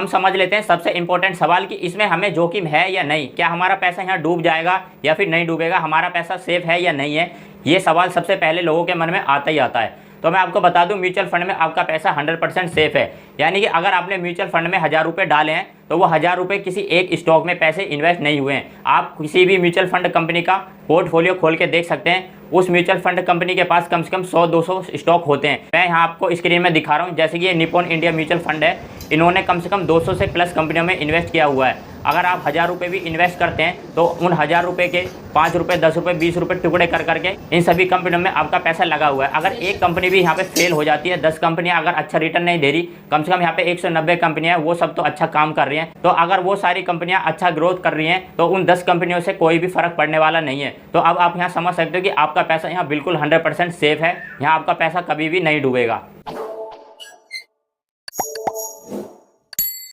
हम समझ लेते हैं सबसे इंपॉर्टेंट सवाल कि इसमें हमें जोखिम है या नहीं, क्या हमारा पैसा यहाँ डूब जाएगा या फिर नहीं डूबेगा, हमारा पैसा सेफ है या नहीं है। ये सवाल सबसे पहले लोगों के मन में आता ही आता है। तो मैं आपको बता दूं, म्यूचुअल फंड में आपका पैसा 100% सेफ है। यानी कि अगर आपने म्यूचुअल फंड में 1000 रुपये डाले हैं तो वो 1000 रुपये किसी एक स्टॉक में पैसे इन्वेस्ट नहीं हुए हैं। आप किसी भी म्यूचुअल फंड कंपनी का पोर्टफोलियो खोल के देख सकते हैं, उस म्यूचुअल फंड कंपनी के पास कम से कम 100-200 स्टॉक होते हैं। मैं यहाँ आपको स्क्रीन में दिखा रहा हूँ, जैसे कि ये निप्पॉन इंडिया म्यूचुअल फंड है, इन्होंने कम से कम 200 से प्लस कंपनियों में इन्वेस्ट किया हुआ है। अगर आप 1000 रुपये भी इन्वेस्ट करते हैं तो उन 1000 रुपये के 5 रुपये, 10 रुपये, 20 रुपये टुकड़े कर करके इन सभी कंपनियों में आपका पैसा लगा हुआ है। अगर एक कंपनी भी यहाँ पे फेल हो जाती है, 10 कंपनियां अगर अच्छा रिटर्न नहीं दे रही, कम से कम यहाँ पे 190 कंपनियां हैं, वो सब तो अच्छा काम कर रही हैं। तो अगर वो सारी कंपनियां अच्छा ग्रोथ कर रही हैं तो उन 10 कंपनियों से कोई भी फर्क पड़ने वाला नहीं है। तो अब आप यहाँ समझ सकते हो कि आपका पैसा यहाँ बिल्कुल 100% सेफ है, यहाँ आपका पैसा कभी भी नहीं डूबेगा।